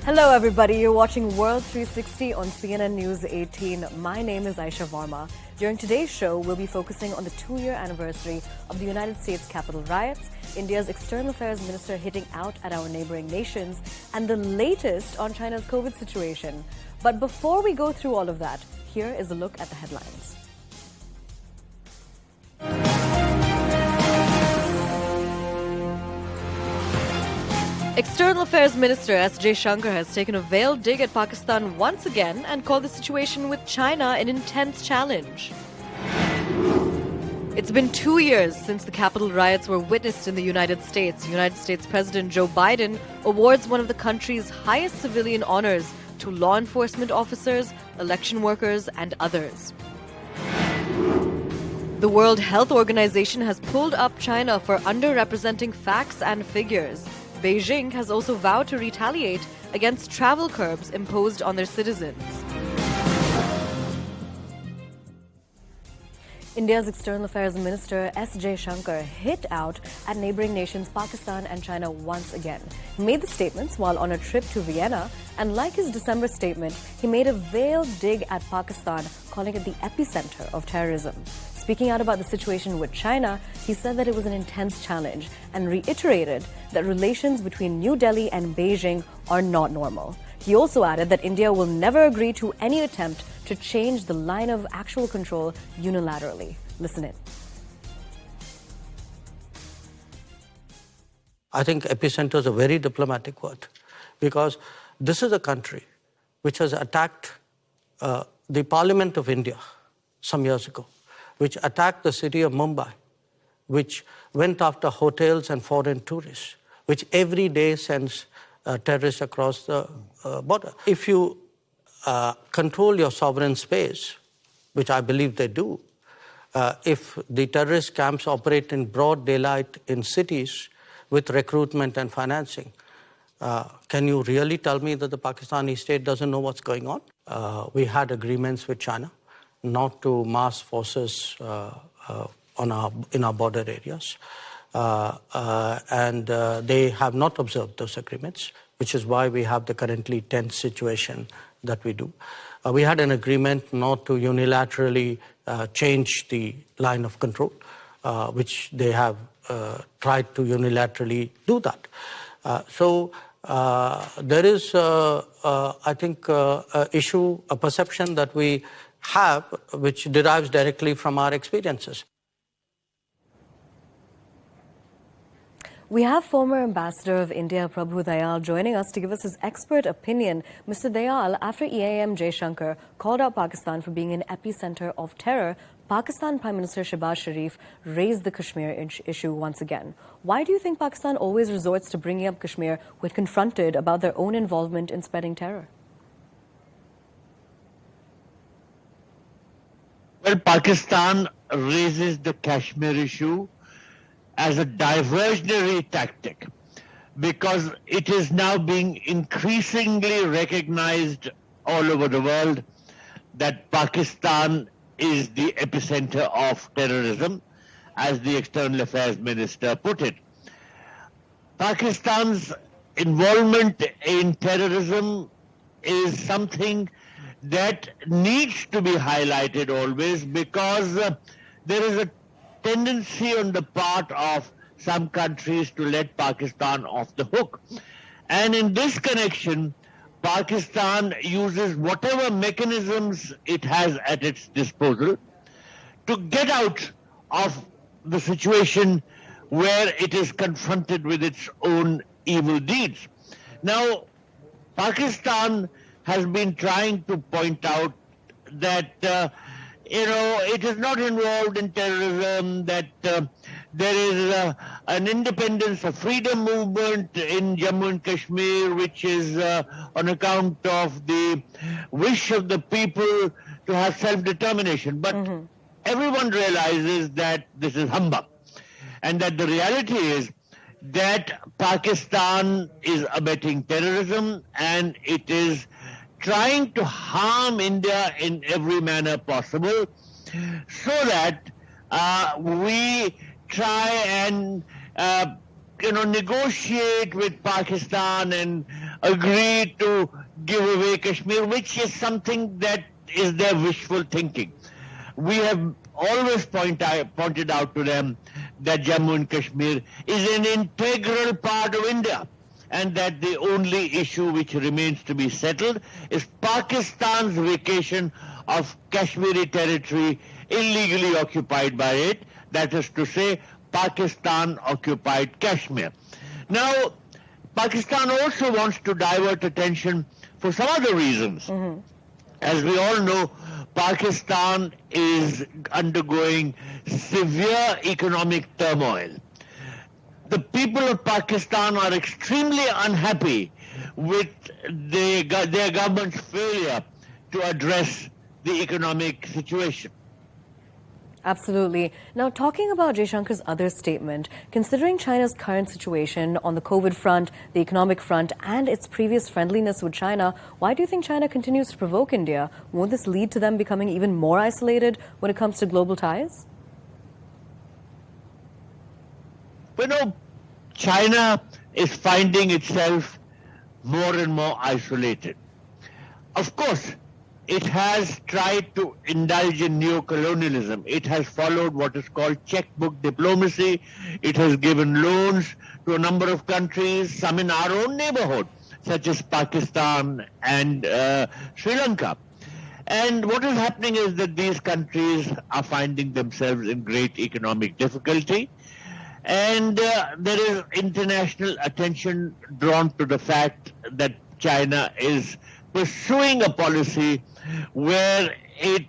Hello, everybody. You're watching World 360 on CNN News 18. My name is Aisha Varma. During today's show, we'll be focusing on the 2-year anniversary of the United States Capitol riots, India's External Affairs Minister hitting out at our neighboring nations, and the latest on China's COVID situation. But before we go through all of that, here is a look at the headlines. External Affairs Minister S.J. has taken a veiled dig at Pakistan once again and called the situation with China an intense challenge. It's been 2 years since the Capitol riots were witnessed in the United States. United States President Joe Biden awards one of the country's highest civilian honors to law enforcement officers, election workers, and others. The World Health Organization has pulled up China for underrepresenting facts and figures. Beijing has also vowed to retaliate against travel curbs imposed on their citizens. India's External Affairs Minister S.J. hit out at neighboring nations Pakistan and China once again. He made the statements while on a trip to Vienna, and like his December statement, he made a veiled dig at Pakistan, calling it the epicenter of terrorism. Speaking out about the situation with China, he said that it was an intense challenge and reiterated that relations between New Delhi and Beijing are not normal. He also added that India will never agree to any attempt to change the line of actual control unilaterally. Listen in. I think epicenter is a very diplomatic word because this is a country which has attacked the Parliament of India some years ago, which attacked the city of Mumbai, which went after hotels and foreign tourists, which every day sends terrorists across the border. If you control your sovereign space, which I believe they do, if the terrorist camps operate in broad daylight in cities with recruitment and financing, can you really tell me that the Pakistani state doesn't know what's going on? We had agreements with China not to mass forces in our border areas. And they have not observed those agreements, which is why we have the currently tense situation that we do. We had an agreement not to unilaterally change the line of control, which they have tried to unilaterally do that. So there is, I think, a perception that we have, which derives directly from our experiences. We have former Ambassador of India, Prabhu Dayal, joining us to give us his expert opinion. Mr. Dayal, after EAM Jaishankar called out Pakistan for being an epicenter of terror, Pakistan Prime Minister Shehbaz Sharif raised the Kashmir issue once again. Why do you think Pakistan always resorts to bringing up Kashmir when confronted about their own involvement in spreading terror? Well, Pakistan raises the Kashmir issue as a diversionary tactic because it is now being increasingly recognized all over the world that Pakistan is the epicenter of terrorism, as the External Affairs Minister put it. Pakistan's involvement in terrorism is something that needs to be highlighted always because there is a tendency on the part of some countries to let Pakistan off the hook. And in this connection, Pakistan uses whatever mechanisms it has at its disposal to get out of the situation where it is confronted with its own evil deeds. Now, Pakistan has been trying to point out that it is not involved in terrorism, that there is an independence of freedom movement in Jammu and Kashmir, which is on account of the wish of the people to have self-determination. But everyone realizes that this is humbug, and that the reality is that Pakistan is abetting terrorism and it is trying to harm India in every manner possible so that we try and negotiate with Pakistan and agree to give away Kashmir, which is something that is their wishful thinking. We have always pointed out to them that Jammu and Kashmir is an integral part of India, and that the only issue which remains to be settled is Pakistan's vacation of Kashmiri territory illegally occupied by it, that is to say, Pakistan occupied Kashmir. Now, Pakistan also wants to divert attention for some other reasons. As we all know, Pakistan is undergoing severe economic turmoil. The people of Pakistan are extremely unhappy with their government's failure to address the economic situation. Absolutely. Now, talking about Jaishankar's other statement, considering China's current situation on the COVID front, the economic front, and its previous friendliness with China, why do you think China continues to provoke India? Won't this lead to them becoming even more isolated when it comes to global ties? You know, China is finding itself more and more isolated. Of course, it has tried to indulge in neo-colonialism. It has followed what is called checkbook diplomacy. It has given loans to a number of countries, some in our own neighborhood, such as Pakistan and Sri Lanka. And what is happening is that these countries are finding themselves in great economic difficulty. And there is international attention drawn to the fact that China is pursuing a policy where it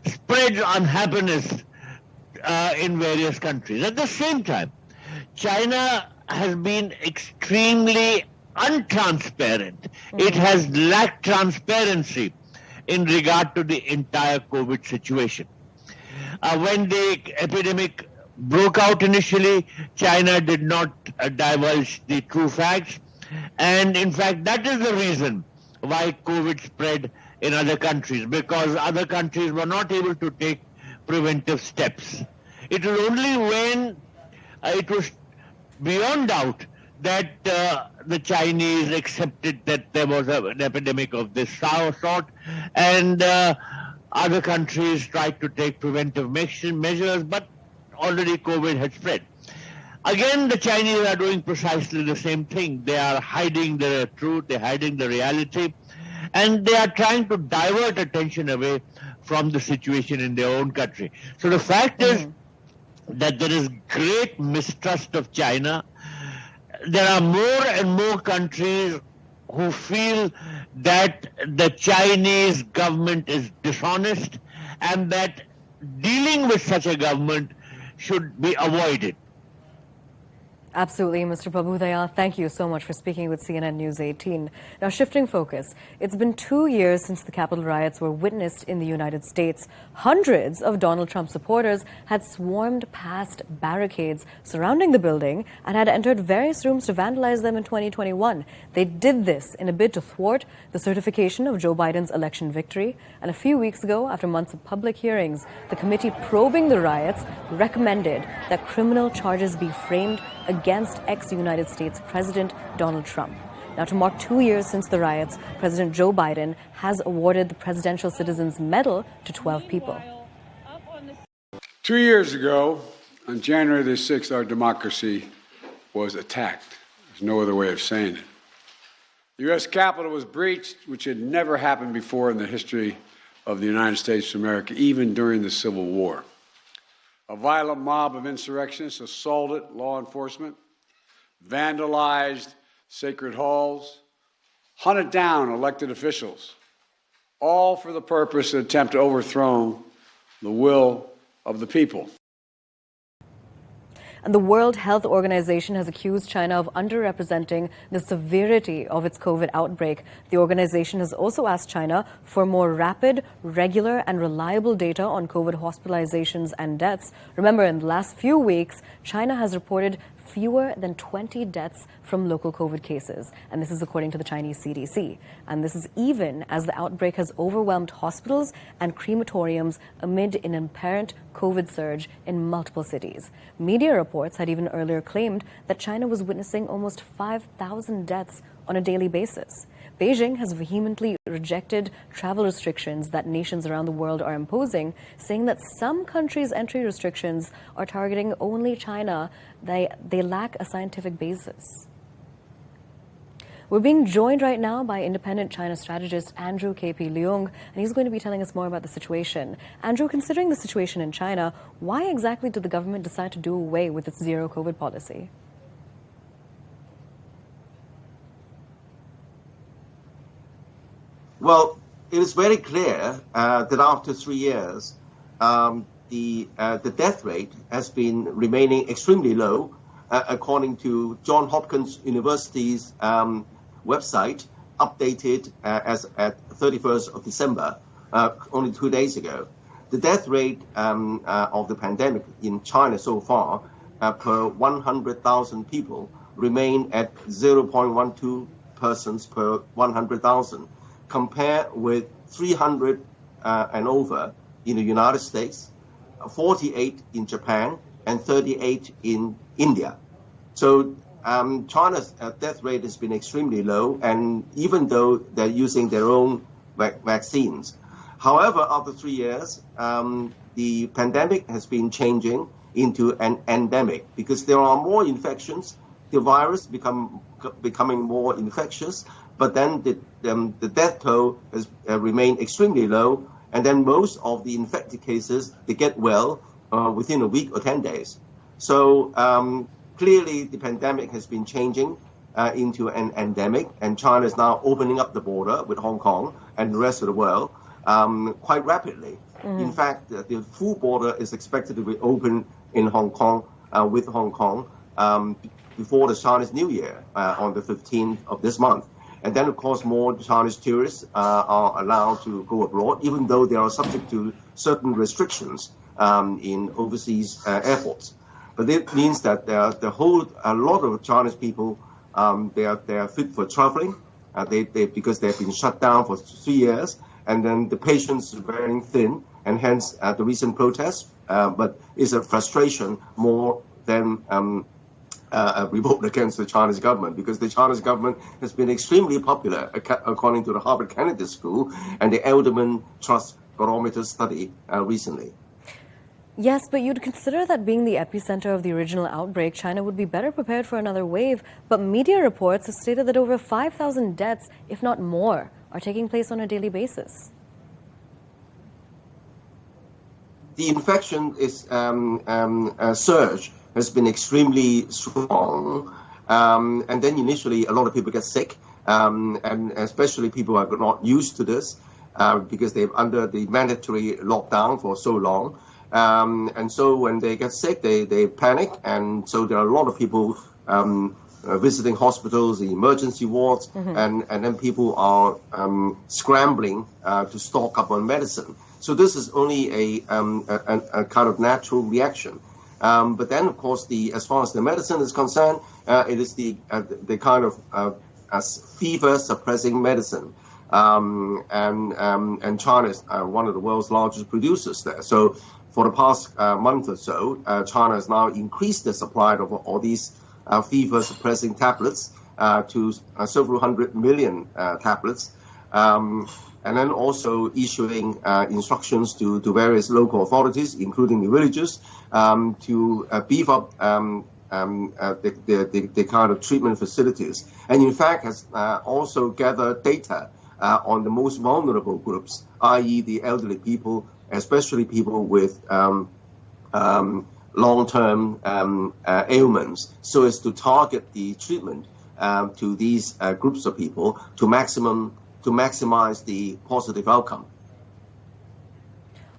spreads unhappiness in various countries. At the same time, China has been extremely untransparent. It has lacked transparency in regard to the entire COVID situation. When the epidemic broke out initially, China did not divulge the true facts. And in fact, that is the reason why COVID spread in other countries, because other countries were not able to take preventive steps. It was only when it was beyond doubt that the Chinese accepted that there was an epidemic of this sort, and other countries tried to take preventive measures, but already COVID had spread. Again, the Chinese are doing precisely the same thing. They are hiding the truth, they're hiding the reality, and they are trying to divert attention away from the situation in their own country. So the fact is that there is great mistrust of China. There are more and more countries who feel that the Chinese government is dishonest and that dealing with such a government should be avoided. Absolutely, Mr. Prabhudaya. Thank you so much for speaking with CNN News 18. Now, shifting focus, it's been 2 years since the Capitol riots were witnessed in the United States. Hundreds of Donald Trump supporters had swarmed past barricades surrounding the building and had entered various rooms to vandalize them in 2021. They did this in a bid to thwart the certification of Joe Biden's election victory. And a few weeks ago, after months of public hearings, the committee probing the riots recommended that criminal charges be framed against ex-United States President Donald Trump. Now, to mark 2 years since the riots, President Joe Biden has awarded the Presidential Citizens Medal to 12 people. 2 years ago, on January the 6th, our democracy was attacked. There's no other way of saying it. The U.S. Capitol was breached, which had never happened before in the history of the United States of America, even during the Civil War. A violent mob of insurrectionists assaulted law enforcement, vandalized sacred halls, hunted down elected officials, all for the purpose and attempt to overthrow the will of the people. And the World Health Organization has accused China of underrepresenting the severity of its COVID outbreak. The organization has also asked China for more rapid, regular, and reliable data on COVID hospitalizations and deaths. Remember, in the last few weeks, China has reported fewer than 20 deaths from local COVID cases. And this is according to the Chinese CDC. And this is even as the outbreak has overwhelmed hospitals and crematoriums amid an apparent COVID surge in multiple cities. Media reports had even earlier claimed that China was witnessing almost 5,000 deaths on a daily basis. Beijing has vehemently rejected travel restrictions that nations around the world are imposing, saying that some countries' entry restrictions are targeting only China. They lack a scientific basis. We're being joined right now by independent China strategist Andrew K.P. Leung, and he's going to be telling us more about the situation. Andrew, considering the situation in China, why exactly did the government decide to do away with its zero COVID policy? Well, it is very clear that after 3 years, the death rate has been remaining extremely low, according to Johns Hopkins University's website, updated as at 31st of December, only 2 days ago. The death rate of the pandemic in China so far, per 100,000 people, remain at 0.12 persons per 100,000. Compare with 300 and over in the United States, 48 in Japan, and 38 in India. So China's death rate has been extremely low, and even though they're using their own vaccines. However, after 3 years, the pandemic has been changing into an endemic because there are more infections, the virus becoming more infectious, but then the death toll has remained extremely low, and then most of the infected cases, they get well within a week or 10 days. So clearly the pandemic has been changing into an endemic, and China is now opening up the border with Hong Kong and the rest of the world quite rapidly. Mm-hmm. In fact, the full border is expected to be open in Hong Kong, with Hong Kong, before the Chinese New Year on the 15th of this month. And then, of course, more Chinese tourists are allowed to go abroad, even though they are subject to certain restrictions in overseas airports. But it means that a lot of Chinese people, they are fit for traveling, because they've been shut down for 3 years, and then the patients are very thin, and hence the recent protests. But it's a frustration more than a revolt against the Chinese government, because the Chinese government has been extremely popular, according to the Harvard Kennedy School and the Elderman Trust Barometer study recently. Yes, but you'd consider that being the epicenter of the original outbreak, China would be better prepared for another wave. But media reports have stated that over 5,000 deaths, if not more, are taking place on a daily basis. The infection is surge has been extremely strong, and then initially a lot of people get sick, and especially people who are not used to this because they're under the mandatory lockdown for so long. And so when they get sick, they panic, and so there are a lot of people visiting hospitals, the emergency wards, mm-hmm. and then people are scrambling to stock up on medicine. So this is only a kind of natural reaction. But then, of course, as far as the medicine is concerned, it is the kind of fever-suppressing medicine. And China is one of the world's largest producers there. So for the past month or so, China has now increased the supply of all these fever-suppressing tablets to several 100 million tablets. And then also issuing instructions to various local authorities, including the villages, to beef up the kind of treatment facilities. And in fact has also gathered data on the most vulnerable groups, i.e. the elderly people, especially people with long-term ailments, so as to target the treatment to these groups of people to maximize the positive outcome.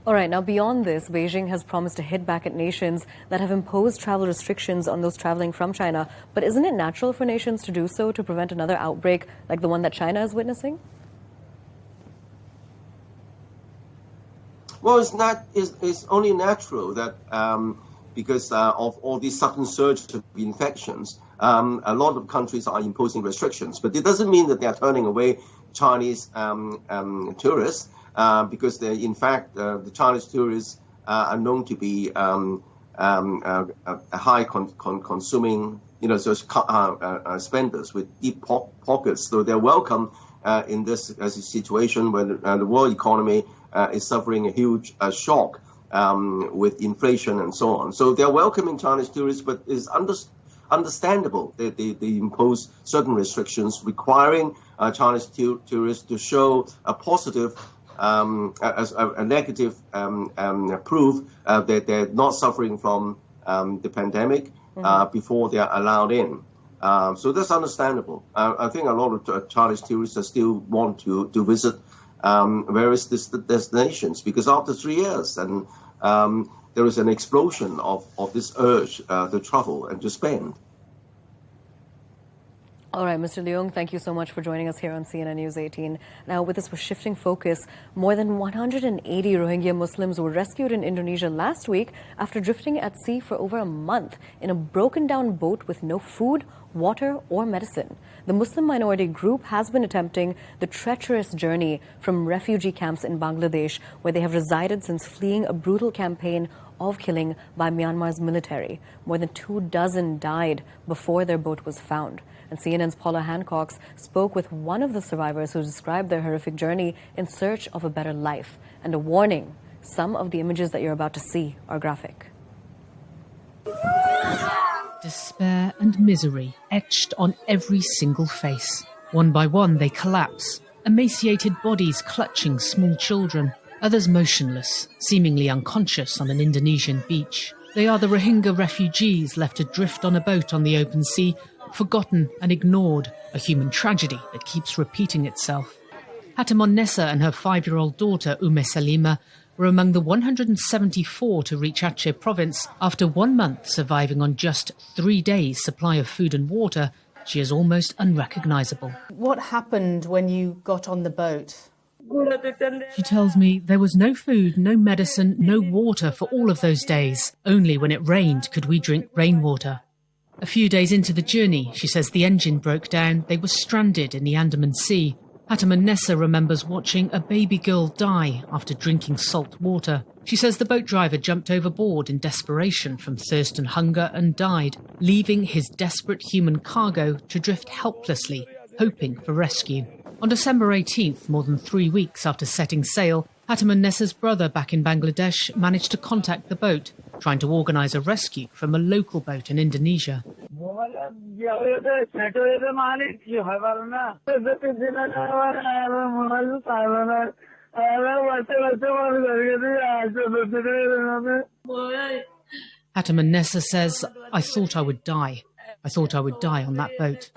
All right, now beyond this, Beijing has promised to hit back at nations that have imposed travel restrictions on those traveling from China. But isn't it natural for nations to do so to prevent another outbreak like the one that China is witnessing? Well, it's only natural that because of all these sudden surges of infections, a lot of countries are imposing restrictions. But it doesn't mean that they are turning away Chinese tourists, because in fact the Chinese tourists are known to be a high consuming, spenders with deep pockets. So they're welcome in this situation where the world economy is suffering a huge shock with inflation and so on. So they're welcoming Chinese tourists, but it's understandable that they impose certain restrictions requiring Chinese tourists to show a positive, a negative proof that they're not suffering from the pandemic before they're allowed in. So that's understandable. I think a lot of Chinese tourists still want to visit various destinations, because after 3 years, and there is an explosion of this urge to travel and to spend. All right, Mr. Leung, thank you so much for joining us here on CNN News 18. Now, with this, we're shifting focus. More than 180 Rohingya Muslims were rescued in Indonesia last week after drifting at sea for over a month in a broken-down boat with no food, water, or medicine. The Muslim minority group has been attempting the treacherous journey from refugee camps in Bangladesh, where they have resided since fleeing a brutal campaign of killing by Myanmar's military. More than 24 died before their boat was found. And CNN's Paula Hancock spoke with one of the survivors who described their horrific journey in search of a better life. And a warning, some of the images that you're about to see are graphic. Despair and misery etched on every single face. One by one they collapse, emaciated bodies clutching small children, others motionless, seemingly unconscious on an Indonesian beach. They are the Rohingya refugees left adrift on a boat on the open sea, forgotten and ignored, a human tragedy that keeps repeating itself. Hatimon Nessa and her 5-year-old daughter, Ume Salima, were among the 174 to reach Aceh province after 1 month surviving on just 3 days' supply of food and water. She is almost unrecognisable. What happened when you got on the boat? She tells me there was no food, no medicine, no water for all of those days. Only when it rained could we drink rainwater. A few days into the journey, she says the engine broke down. They were stranded in the Andaman Sea. Hatimon Nessa remembers watching a baby girl die after drinking salt water. She says the boat driver jumped overboard in desperation from thirst and hunger and died, leaving his desperate human cargo to drift helplessly, hoping for rescue. On December 18th, more than 3 weeks after setting sail, Hatimon Nessa's brother back in Bangladesh managed to contact the boat, trying to organise a rescue from a local boat in Indonesia. Hatimon Nessa says, I thought I would die. I thought I would die on that boat.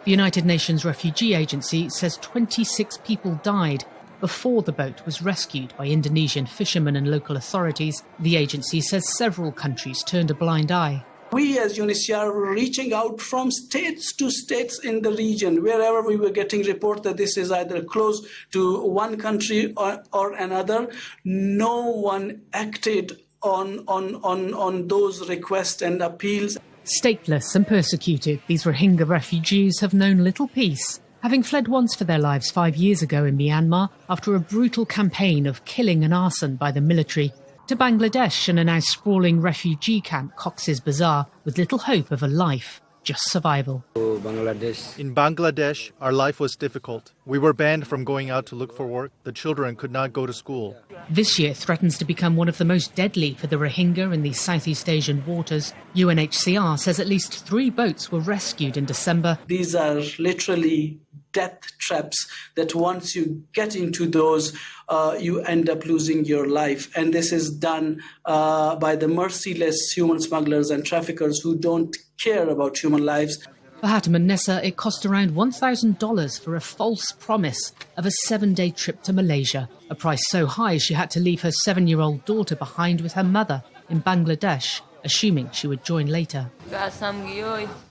The United Nations Refugee Agency says 26 people died before the boat was rescued by Indonesian fishermen and local authorities. The agency says several countries turned a blind eye. We as UNHCR were reaching out from states to states in the region, wherever we were getting report that this is either close to one country or another. No one acted on those requests and appeals. Stateless and persecuted, these Rohingya refugees have known little peace, having fled once for their lives 5 years ago in Myanmar after a brutal campaign of killing and arson by the military, to Bangladesh and a now sprawling refugee camp, Cox's Bazar, with little hope of a life, just survival. In Bangladesh, our life was difficult. We were banned from going out to look for work. The children could not go to school. This year threatens to become one of the most deadly for the Rohingya in these Southeast Asian waters. UNHCR says at least 3 boats were rescued in December. These are literally death traps that once you get into those, you end up losing your life. And this is done by the merciless human smugglers and traffickers who don't care about human lives. For Hatimon Nessa, it cost around $1,000 for a false promise of a 7-day trip to Malaysia, a price so high she had to leave her 7-year-old daughter behind with her mother in Bangladesh, assuming she would join later.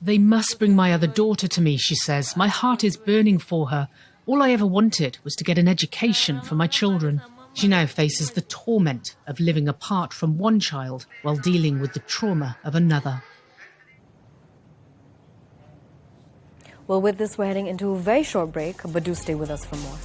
They must bring my other daughter to me, she says. My heart is burning for her. All I ever wanted was to get an education for my children. She now faces the torment of living apart from one child while dealing with the trauma of another. Well, with this, we're heading into a very short break, but do stay with us for more.